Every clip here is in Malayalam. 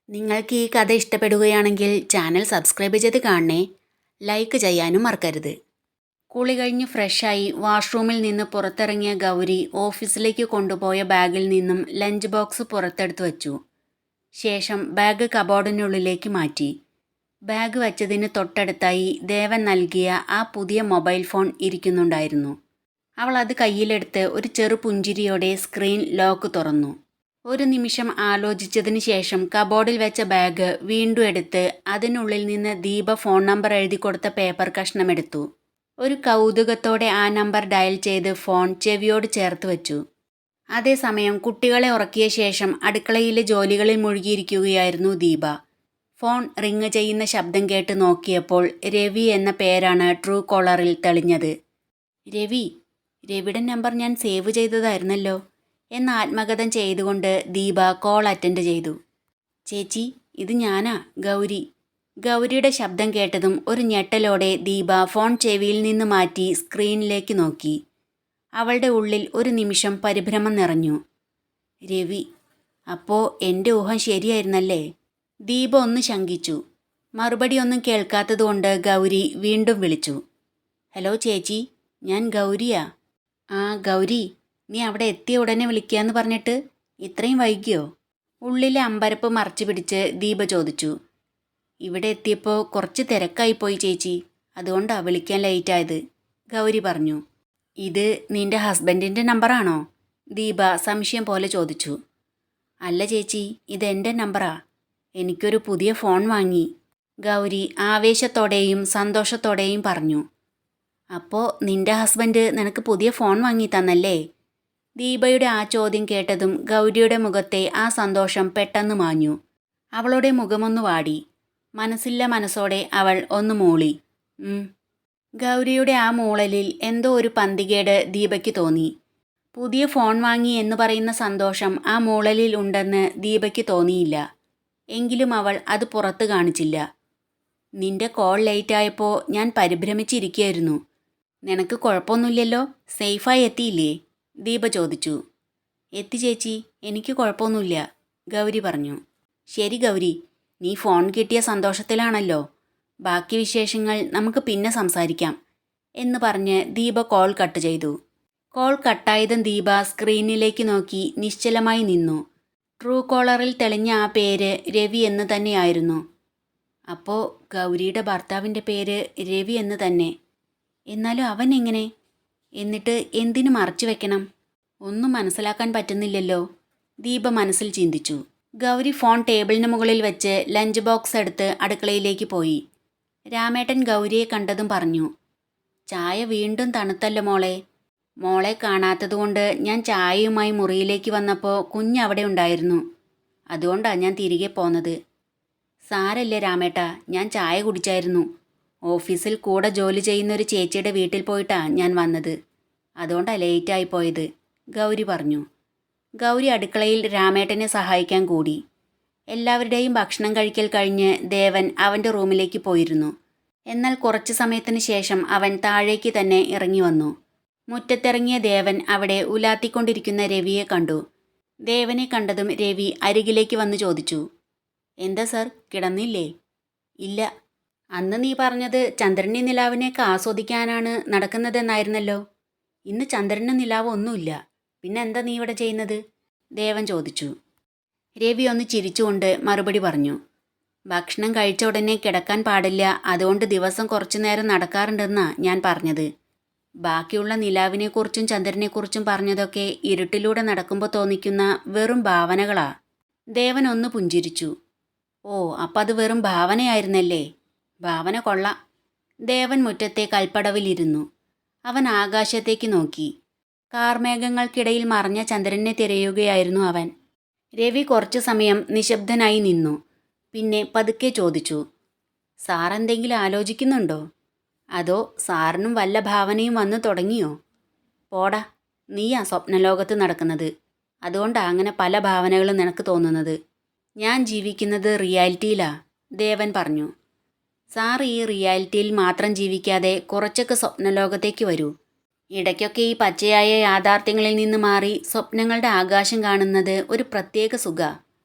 നിങ്ങൾക്ക് ഈ കഥ ഇഷ്ടപ്പെടുകയാണെങ്കിൽ ചാനൽ സബ്സ്ക്രൈബ് ചെയ്ത് കാണണേ. ലൈക്ക് ചെയ്യാനും മറക്കരുത്. കുളി കഴിഞ്ഞ് ഫ്രഷായി വാഷ്റൂമിൽ നിന്ന് പുറത്തിറങ്ങിയ ഗൗരി ഓഫീസിലേക്ക് കൊണ്ടുപോയ ബാഗിൽ നിന്നും ലഞ്ച് ബോക്സ് പുറത്തെടുത്ത് വച്ചു. ശേഷം ബാഗ് കബോർഡിനുള്ളിലേക്ക് മാറ്റി. ബാഗ് വച്ചതിന് തൊട്ടടുത്തായി ദേവൻ നൽകിയ ആ പുതിയ മൊബൈൽ ഫോൺ ഇരിക്കുന്നുണ്ടായിരുന്നു. അവൾ അത് കയ്യിലെടുത്ത് ഒരു ചെറു പുഞ്ചിരിയോടെ സ്ക്രീൻ ലോക്ക് തുറന്നു. ഒരു നിമിഷം ആലോചിച്ചതിന് ശേഷം കബോർഡിൽ വെച്ച ബാഗ് വീണ്ടും എടുത്ത് അതിനുള്ളിൽ നിന്ന് ദീപ ഫോൺ നമ്പർ എഴുതി കൊടുത്ത പേപ്പർ കഷ്ണമെടുത്തു. ഒരു കൗതുകത്തോടെ ആ നമ്പർ ഡയൽ ചെയ്ത് ഫോൺ ചെവിയോട് ചേർത്ത് വെച്ചു. അതേസമയം കുട്ടികളെ ഉറക്കിയ ശേഷം അടുക്കളയിലെ ജോലികളിൽ മുഴുകിയിരിക്കുകയായിരുന്നു ദീപ. ഫോൺ റിങ് ചെയ്യുന്ന ശബ്ദം കേട്ട് നോക്കിയപ്പോൾ രവി എന്ന പേരാണ് ട്രൂ കോളറിൽ തെളിഞ്ഞത്. രവിയുടെ നമ്പർ ഞാൻ സേവ് ചെയ്തതായിരുന്നല്ലോ എന്ന് ആത്മകഥം ചെയ്തുകൊണ്ട് ദീപ കോൾ അറ്റൻഡ് ചെയ്തു. ചേച്ചി, ഇത് ഞാനാ, ഗൗരി. ഗൗരിയുടെ ശബ്ദം കേട്ടതും ഒരു ഞെട്ടലോടെ ദീപ ഫോൺ ചെവിയിൽ നിന്ന് മാറ്റി സ്ക്രീനിലേക്ക് നോക്കി. അവളുടെ ഉള്ളിൽ ഒരു നിമിഷം പരിഭ്രമം നിറഞ്ഞു. രവി, അപ്പോൾ എൻ്റെ ഊഹം ശരിയായിരുന്നല്ലേ? ദീപ ഒന്ന് ശങ്കിച്ചു. മറുപടി ഒന്നും കേൾക്കാത്തതുകൊണ്ട് ഗൗരി വീണ്ടും വിളിച്ചു. ഹലോ ചേച്ചി, ഞാൻ ഗൗരിയാ. ആ ഗൗരി, നീ അവിടെ എത്തിയ ഉടനെ വിളിക്കാന്ന് പറഞ്ഞിട്ട് ഇത്രയും വൈകിയോ? ഉള്ളിലെ അമ്പരപ്പ് മറച്ചു പിടിച്ച് ദീപ ചോദിച്ചു. ഇവിടെ എത്തിയപ്പോൾ കുറച്ച് തിരക്കായിപ്പോയി ചേച്ചി, അതുകൊണ്ടാണ് വിളിക്കാൻ ലേറ്റായത്, ഗൗരി പറഞ്ഞു. ഇത് നിന്റെ ഹസ്ബൻഡിൻ്റെ നമ്പറാണോ? ദീപ സംശയം പോലെ ചോദിച്ചു. അല്ല ചേച്ചി, ഇതെൻ്റെ നമ്പറാ. എനിക്കൊരു പുതിയ ഫോൺ വാങ്ങി, ഗൗരി ആവേശത്തോടെയും സന്തോഷത്തോടെയും പറഞ്ഞു. അപ്പോൾ നിന്റെ ഹസ്ബൻഡ് നിനക്ക് പുതിയ ഫോൺ വാങ്ങി തന്നല്ലേ? ദീപയുടെ ആ ചോദ്യം കേട്ടതും ഗൗരിയുടെ മുഖത്തെ ആ സന്തോഷം പെട്ടെന്ന് മാഞ്ഞു. അവളുടെ മുഖമൊന്നു വാടി. മനസ്സില്ല മനസ്സോടെ അവൾ ഒന്ന് മൂളി. ഗൗരിയുടെ ആ മൂളലിൽ എന്തോ ഒരു പന്തികേട് ദീപയ്ക്ക് തോന്നി. പുതിയ ഫോൺ വാങ്ങി എന്ന് പറയുന്ന സന്തോഷം ആ മൂളലിൽ ഉണ്ടെന്ന് ദീപയ്ക്ക് തോന്നിയില്ല. എങ്കിലും അവൾ അത് പുറത്ത് കാണിച്ചില്ല. നിന്റെ കോൾ ലേറ്റായപ്പോൾ ഞാൻ പരിഭ്രമിച്ചിരിക്കുകയായിരുന്നു. നിനക്ക് കുഴപ്പമൊന്നുമില്ലല്ലോ? സേഫായി എത്തിയില്ലേ? ദീപ ചോദിച്ചു. എത്തി ചേച്ചി, എനിക്ക് കുഴപ്പമൊന്നുമില്ല, ഗൗരി പറഞ്ഞു. ശരി ഗൗരി, നീ ഫോൺ കിട്ടിയ സന്തോഷത്തിലാണല്ലോ. ബാക്കി വിശേഷങ്ങൾ നമുക്ക് പിന്നെ സംസാരിക്കാം എന്ന് പറഞ്ഞ് ദീപ കോൾ കട്ട് ചെയ്തു. കോൾ കട്ടായതും ദീപ സ്ക്രീനിലേക്ക് നോക്കി നിശ്ചലമായി നിന്നു. ട്രൂ കോളറിൽ തെളിഞ്ഞ ആ പേര് രവി എന്ന് തന്നെയായിരുന്നു. അപ്പോൾ ഗൗരിയുടെ ഭർത്താവിൻ്റെ പേര് രവി എന്ന് തന്നെ. എന്നാലും അവൻ എങ്ങനെ? എന്നിട്ട് എന്തിനു മറച്ചു വെക്കണം? ഒന്നും മനസ്സിലാക്കാൻ പറ്റുന്നില്ലല്ലോ, ദീപ മനസ്സിൽ ചിന്തിച്ചു. ഗൗരി ഫോൺ ടേബിളിന് മുകളിൽ വെച്ച് ലഞ്ച് ബോക്സ് എടുത്ത് അടുക്കളയിലേക്ക് പോയി. രാമേട്ടൻ ഗൗരിയെ കണ്ടതും പറഞ്ഞു. ചായ വീണ്ടും തണുത്തല്ലോ മോളെ. മോളെ കാണാത്തതുകൊണ്ട് ഞാൻ ചായയുമായി മുറിയിലേക്ക് വന്നപ്പോൾ കുഞ്ഞവിടെ ഉണ്ടായിരുന്നു. അതുകൊണ്ടാണ് ഞാൻ തിരികെ പോന്നത്. സാരല്ലേ രാമേട്ടാ, ഞാൻ ചായ കുടിച്ചായിരുന്നു. ഓഫീസിൽ കൂടെ ജോലി ചെയ്യുന്നൊരു ചേച്ചിയുടെ വീട്ടിൽ പോയിട്ടാണ് ഞാൻ വന്നത്. അതുകൊണ്ടാണ് ലേറ്റായി പോയത്, ഗൗരി പറഞ്ഞു. ഗൗരി അടുക്കളയിൽ രാമേട്ടനെ സഹായിക്കാൻ കൂടി. എല്ലാവരുടെയും ഭക്ഷണം കഴിക്കൽ കഴിഞ്ഞ് ദേവൻ അവൻ്റെ റൂമിലേക്ക് പോയിരുന്നു. എന്നാൽ കുറച്ച് സമയത്തിന് ശേഷം അവൻ താഴേക്ക് തന്നെ ഇറങ്ങി വന്നു. മുറ്റത്തിറങ്ങിയ ദേവൻ അവിടെ ഉലാത്തിക്കൊണ്ടിരിക്കുന്ന രവിയെ കണ്ടു. ദേവനെ കണ്ടതും രവി അരികിലേക്ക് വന്ന് ചോദിച്ചു. എന്താ സർ, കിടന്നില്ലേ? ഇല്ല. അന്ന് നീ പറഞ്ഞത് ചന്ദ്രനെ നിലാവിനെയൊക്കെ ആസ്വദിക്കാനാണ് നടക്കുന്നതെന്നായിരുന്നല്ലോ. ഇന്ന് ചന്ദ്രനും നിലാവും ഒന്നുമില്ല. പിന്നെ എന്താ നീ ഇവിടെ ചെയ്യുന്നത്? ദേവൻ ചോദിച്ചു. രവി ഒന്ന് ചിരിച്ചുകൊണ്ട് മറുപടി പറഞ്ഞു. ഭക്ഷണം കഴിച്ച ഉടനെ കിടക്കാൻ പാടില്ല, അതുകൊണ്ട് ദിവസം കുറച്ചു നേരം നടക്കാറുണ്ടെന്നാ ഞാൻ പറഞ്ഞത്. ബാക്കിയുള്ള നിലാവിനെക്കുറിച്ചും ചന്ദ്രനെക്കുറിച്ചും പറഞ്ഞതൊക്കെ ഇരുട്ടിലൂടെ നടക്കുമ്പോൾ തോന്നിക്കുന്ന വെറും ഭാവനകളാ. ദേവൻ ഒന്ന് പുഞ്ചിരിച്ചു. ഓ, അപ്പം അത് വെറും ഭാവനയായിരുന്നല്ലേ? ഭാവന കൊള്ളാം. ദേവൻ മുറ്റത്തെ കൽപ്പടവിലിരുന്നു. അവൻ ആകാശത്തേക്ക് നോക്കി. കാർമേഘങ്ങൾക്കിടയിൽ മറഞ്ഞ ചന്ദ്രനെ തിരയുകയായിരുന്നു അവൻ. രവി കുറച്ചു സമയം നിശബ്ദനായി നിന്നു. പിന്നെ പതുക്കെ ചോദിച്ചു. സാറെന്തെങ്കിലും ആലോചിക്കുന്നുണ്ടോ? അതോ സാറിനും വല്ല ഭാവനയും വന്നു തുടങ്ങിയോ? പോടാ, നീയാ സ്വപ്നലോകത്ത് നടക്കുന്നത്. അതുകൊണ്ടാണ് അങ്ങനെ പല ഭാവനകളും നിനക്ക് തോന്നുന്നത്. ഞാൻ ജീവിക്കുന്നത് റിയാലിറ്റിയിലാ, ദേവൻ പറഞ്ഞു. സാർ ഈ റിയാലിറ്റിയിൽ മാത്രം ജീവിക്കാതെ കുറച്ചൊക്കെ സ്വപ്നലോകത്തേക്ക് വരൂ. ഇടയ്ക്കൊക്കെ ഈ പച്ചയായ യാഥാർത്ഥ്യങ്ങളിൽ നിന്ന് മാറി സ്വപ്നങ്ങളുടെ ആകാശം കാണുന്നത് ഒരു പ്രത്യേക സുഖ.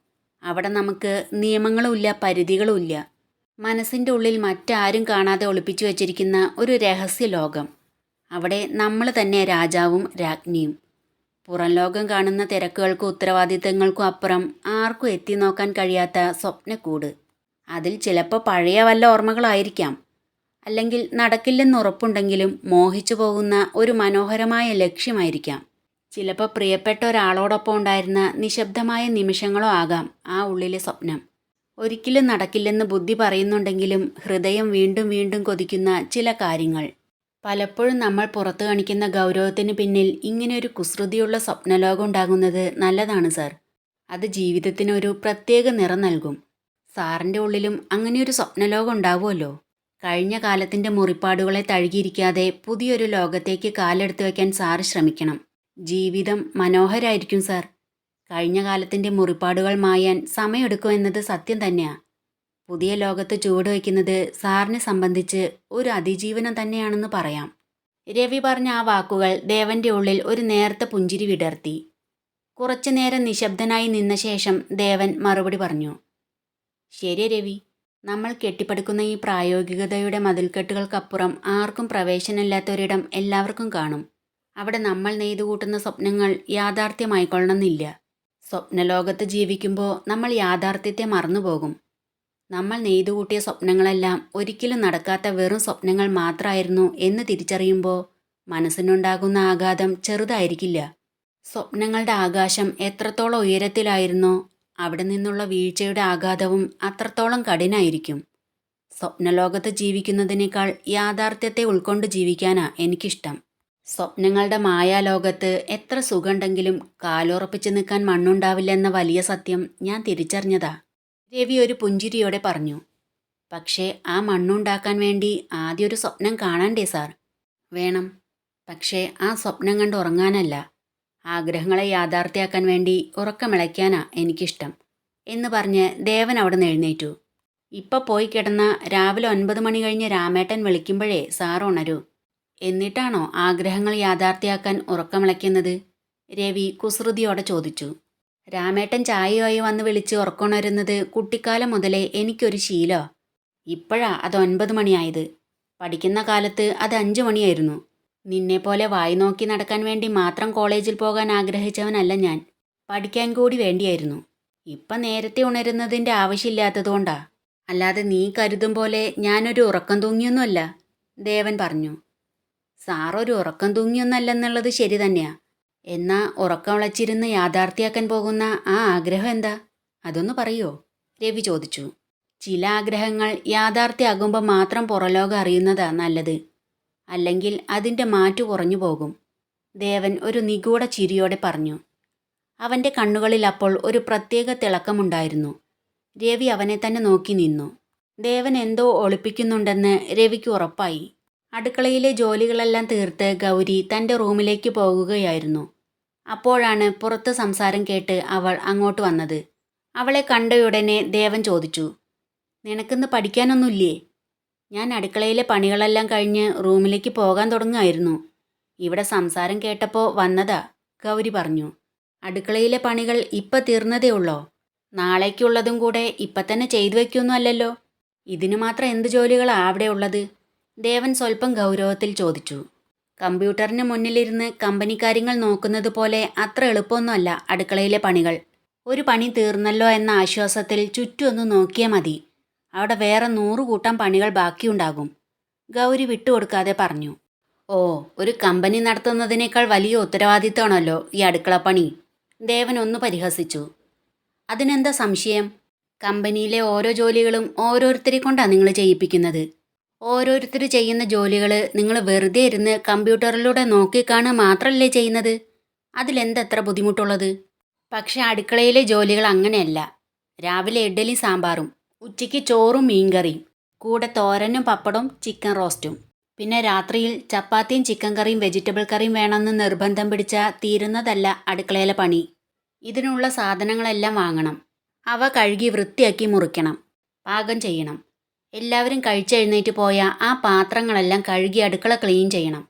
അവിടെ നമുക്ക് നിയമങ്ങളുമില്ല, പരിധികളുമില്ല. മനസ്സിൻ്റെ ഉള്ളിൽ മറ്റാരും കാണാതെ ഒളിപ്പിച്ചു വച്ചിരിക്കുന്ന ഒരു രഹസ്യ ലോകം. അവിടെ നമ്മൾ തന്നെ രാജാവും രാജ്ഞിയും. പുറം ലോകം കാണുന്ന തിരക്കുകൾക്കും ഉത്തരവാദിത്തങ്ങൾക്കും അപ്പുറം ആർക്കും എത്തി നോക്കാൻ കഴിയാത്ത സ്വപ്നക്കൂട്. അതിൽ ചിലപ്പോൾ പഴയ വല്ല ഓർമ്മകളായിരിക്കാം, അല്ലെങ്കിൽ നടക്കില്ലെന്ന് ഉറപ്പുണ്ടെങ്കിലും മോഹിച്ചു പോകുന്ന ഒരു മനോഹരമായ ലക്ഷ്യമായിരിക്കാം. ചിലപ്പോൾ പ്രിയപ്പെട്ട ഒരാളോടൊപ്പം ഉണ്ടായിരുന്ന നിശബ്ദമായ നിമിഷങ്ങളോ ആകാം ആ ഉള്ളിലെ സ്വപ്നം. ഒരിക്കലും നടക്കില്ലെന്ന് ബുദ്ധി പറയുന്നുണ്ടെങ്കിലും ഹൃദയം വീണ്ടും വീണ്ടും കൊതിക്കുന്ന ചില കാര്യങ്ങൾ. പലപ്പോഴും നമ്മൾ പുറത്തു കാണിക്കുന്ന ഗൗരവത്തിന് പിന്നിൽ ഇങ്ങനെയൊരു കുസൃതിയുള്ള സ്വപ്നലോകം ഉണ്ടാകുന്നത് നല്ലതാണ് സാർ. അത് ജീവിതത്തിനൊരു പ്രത്യേക നിറം നൽകും. സാറിൻ്റെ ഉള്ളിലും അങ്ങനെയൊരു സ്വപ്നലോകം ഉണ്ടാവുമല്ലോ. കഴിഞ്ഞ കാലത്തിൻ്റെ മുറിപ്പാടുകളെ തഴുകിയിരിക്കാതെ പുതിയൊരു ലോകത്തേക്ക് കാലെടുത്ത് വയ്ക്കാൻ സാറ് ശ്രമിക്കണം. ജീവിതം മനോഹരായിരിക്കും സാർ. കഴിഞ്ഞ കാലത്തിൻ്റെ മുറിപ്പാടുകൾ മായാൻ സമയമെടുക്കുമെന്നത് സത്യം തന്നെയാണ്. പുതിയ ലോകത്ത് ചുവടുവയ്ക്കുന്നത് സാറിനെ സംബന്ധിച്ച് ഒരു അതിജീവനം തന്നെയാണെന്ന് പറയാം. രവി പറഞ്ഞ ആ വാക്കുകൾ ദേവൻ്റെ ഉള്ളിൽ ഒരു നേർത്ത പുഞ്ചിരി വിടർത്തി. കുറച്ചുനേരം നിശബ്ദനായി നിന്ന ശേഷം ദേവൻ മറുപടി പറഞ്ഞു. ശരി രവി, നമ്മൾ കെട്ടിപ്പടുക്കുന്ന ഈ പ്രായോഗികതയുടെ മതിൽക്കെട്ടുകൾക്കപ്പുറം ആർക്കും പ്രവേശനമില്ലാത്തൊരിടം എല്ലാവർക്കും കാണും. അവിടെ നമ്മൾ നെയ്തുകൂട്ടുന്ന സ്വപ്നങ്ങൾ യാഥാർത്ഥ്യമായിക്കൊള്ളണമെന്നില്ല. സ്വപ്നലോകത്ത് ജീവിക്കുമ്പോൾ നമ്മൾ യാഥാർത്ഥ്യത്തെ മറന്നുപോകും. നമ്മൾ നെയ്തുകൂട്ടിയ സ്വപ്നങ്ങളെല്ലാം ഒരിക്കലും നടക്കാത്ത വെറും സ്വപ്നങ്ങൾ മാത്രമായിരുന്നു എന്ന് തിരിച്ചറിയുമ്പോൾ മനസ്സിനുണ്ടാകുന്ന ആഘാതം ചെറുതായിരിക്കില്ല. സ്വപ്നങ്ങളുടെ ആകാശം എത്രത്തോളം ഉയരത്തിലായിരുന്നോ അവിടെ നിന്നുള്ള വീഴ്ചയുടെ ആഘാതവും അത്രത്തോളം കഠിനായിരിക്കും. സ്വപ്നലോകത്ത് ജീവിക്കുന്നതിനേക്കാൾ യാഥാർത്ഥ്യത്തെ ഉൾക്കൊണ്ട് ജീവിക്കാനാണ് എനിക്കിഷ്ടം. സ്വപ്നങ്ങളുടെ മായാലോകത്ത് എത്ര സുഖമുണ്ടെങ്കിലും കാലുറപ്പിച്ച് നിൽക്കാൻ മണ്ണുണ്ടാവില്ലെന്ന വലിയ സത്യം ഞാൻ തിരിച്ചറിഞ്ഞതാ. രവി ഒരു പുഞ്ചിരിയോടെ പറഞ്ഞു. പക്ഷേ ആ മണ്ണുണ്ടാക്കാൻ വേണ്ടി ആദ്യം ഒരു സ്വപ്നം കാണണ്ടേ സാർ? വേണം. പക്ഷേ ആ സ്വപ്നം കണ്ട് ഉറങ്ങാനല്ല, ആഗ്രഹങ്ങളെ യാഥാർത്ഥ്യമാക്കാൻ വേണ്ടി ഉറക്കമിളയ്ക്കാനാ എനിക്കിഷ്ടം എന്ന് പറഞ്ഞ് ദേവൻ അവിടെ നിന്ന് എഴുന്നേറ്റു. ഇപ്പം പോയി കിടന്ന രാവിലെ 9 മണി കഴിഞ്ഞ് രാമേട്ടൻ വിളിക്കുമ്പോഴേ സാർ ഉണരൂ. എന്നിട്ടാണോ ആഗ്രഹങ്ങൾ യാഥാർത്ഥ്യമാക്കാൻ ഉറക്കമിളയ്ക്കുന്നത്? രവി കുസൃതിയോടെ ചോദിച്ചു. രാമേട്ടൻ ചായയായി വന്ന് വിളിച്ച് ഉറക്കമുണരുന്നത് കുട്ടിക്കാലം മുതലേ എനിക്കൊരു ശീലമാണ്. ഇപ്പോഴാ അത് 9 മണിയായത്. പഠിക്കുന്ന കാലത്ത് അത് 5 മണിയായിരുന്നു. നിന്നെപ്പോലെ വായി നോക്കി നടക്കാൻ വേണ്ടി മാത്രം കോളേജിൽ പോകാൻ ആഗ്രഹിച്ചവനല്ല ഞാൻ. പഠിക്കാൻ കൂടി വേണ്ടിയായിരുന്നു. ഇപ്പം നേരത്തെ ഉണരുന്നതിൻ്റെ ആവശ്യമില്ലാത്തതുകൊണ്ടാ. അല്ലാതെ നീ കരുതും പോലെ ഞാനൊരു ഉറക്കം തൂങ്ങിയൊന്നുമല്ല, ദേവൻ പറഞ്ഞു. സാറൊരു ഉറക്കം തൂങ്ങിയൊന്നല്ലെന്നുള്ളത് ശരി തന്നെയാ. എന്നാ ഉറക്കം വിളച്ചിരുന്ന് യാഥാർത്ഥ്യമാക്കാൻ പോകുന്ന ആ ആഗ്രഹം എന്താ? അതൊന്ന് പറയോ? രവി ചോദിച്ചു. ചില ആഗ്രഹങ്ങൾ യാഥാർത്ഥ്യമാകുമ്പോൾ മാത്രം പുറലോകം അറിയുന്നതാ നല്ലത്. അല്ലെങ്കിൽ അതിൻ്റെ മാറ്റു കുറഞ്ഞു പോകും, ദേവൻ ഒരു നിഗൂഢ ചിരിയോടെ പറഞ്ഞു. അവൻ്റെ കണ്ണുകളിൽ അപ്പോൾ ഒരു പ്രത്യേക തിളക്കമുണ്ടായിരുന്നു. രവി അവനെ തന്നെ നോക്കി നിന്നു. ദേവൻ എന്തോ ഒളിപ്പിക്കുന്നുണ്ടെന്ന് രവിക്ക് ഉറപ്പായി. അടുക്കളയിലെ ജോലികളെല്ലാം തീർത്ത് ഗൗരി തൻ്റെ റൂമിലേക്ക് പോകുകയായിരുന്നു. അപ്പോഴാണ് പുറത്ത് സംസാരം കേട്ട് അവൾ അങ്ങോട്ട് വന്നത്. അവളെ കണ്ടയുടനെ ദേവൻ ചോദിച്ചു. നിനക്കിന്ന് പഠിക്കാനൊന്നുമില്ലേ? ഞാൻ അടുക്കളയിലെ പണികളെല്ലാം കഴിഞ്ഞ് റൂമിലേക്ക് പോകാൻ തുടങ്ങുമായിരുന്നു. ഇവിടെ സംസാരം കേട്ടപ്പോൾ വന്നതാ, ഗൗരി പറഞ്ഞു. അടുക്കളയിലെ പണികൾ ഇപ്പം തീർന്നതേ ഉള്ളോ? നാളേക്കുള്ളതും കൂടെ ഇപ്പം തന്നെ ചെയ്തു വയ്ക്കൊന്നും അല്ലല്ലോ. ഇതിനു മാത്രം എന്ത് ജോലികളാണ് അവിടെ ഉള്ളത്? ദേവൻ സ്വല്പം ഗൗരവത്തിൽ ചോദിച്ചു. കമ്പ്യൂട്ടറിന് മുന്നിലിരുന്ന് കമ്പനി കാര്യങ്ങൾ നോക്കുന്നത് പോലെ അത്ര എളുപ്പമൊന്നുമല്ല അടുക്കളയിലെ പണികൾ. ഒരു പണി തീർന്നല്ലോ എന്ന ആശ്വാസത്തിൽ ചുറ്റും ഒന്ന് നോക്കിയാൽ മതി. അവിടെ വേറെ 100 കൂട്ടം പണികൾ ബാക്കിയുണ്ടാകും, ഗൗരി വിട്ടുകൊടുക്കാതെ പറഞ്ഞു. ഓ, ഒരു കമ്പനി നടത്തുന്നതിനേക്കാൾ വലിയ ഉത്തരവാദിത്തമാണല്ലോ ഈ അടുക്കളപ്പണി, ദേവൻ ഒന്ന് പരിഹസിച്ചു. അതിനെന്താ സംശയം? കമ്പനിയിലെ ഓരോ ജോലികളും ഓരോരുത്തരെ കൊണ്ടാണ് നിങ്ങൾ ചെയ്യിപ്പിക്കുന്നത്. ഓരോരുത്തർ ചെയ്യുന്ന ജോലികൾ നിങ്ങൾ വെറുതെ ഇരുന്ന് കമ്പ്യൂട്ടറിലൂടെ നോക്കിക്കാണുക മാത്രമല്ലേ ചെയ്യുന്നത്. അതിലെന്തത്ര ബുദ്ധിമുട്ടുള്ളത്? പക്ഷെ അടുക്കളയിലെ ജോലികൾ അങ്ങനെയല്ല. രാവിലെ ഇഡ്ഡലി സാമ്പാറും, ഉച്ചയ്ക്ക് ചോറും മീൻകറിയും, കൂടെ തോരനും പപ്പടവും ചിക്കൻ റോസ്റ്റും, പിന്നെ രാത്രിയിൽ ചപ്പാത്തിയും ചിക്കൻ കറിയും വെജിറ്റബിൾ കറിയും വേണമെന്ന് നിർബന്ധം പിടിച്ചാൽ തീരുന്നതല്ല അടുക്കളയിലെ പണി. ഇതിനുള്ള സാധനങ്ങളെല്ലാം വാങ്ങണം, അവ കഴുകി വൃത്തിയാക്കി മുറിക്കണം, പാകം ചെയ്യണം. എല്ലാവരും കഴിച്ചെഴുന്നേറ്റ് പോയ ആ പാത്രങ്ങളെല്ലാം കഴുകി അടുക്കള ക്ലീൻ ചെയ്യണം.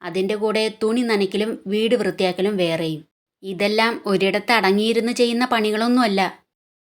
അതിൻ്റെ കൂടെ തുണി നനയ്ക്കലും വീട് വൃത്തിയാക്കലും വേറെയും. ഇതെല്ലാം ഒരിടത്ത് അടങ്ങിയിരുന്ന് ചെയ്യുന്ന പണികളൊന്നുമല്ല.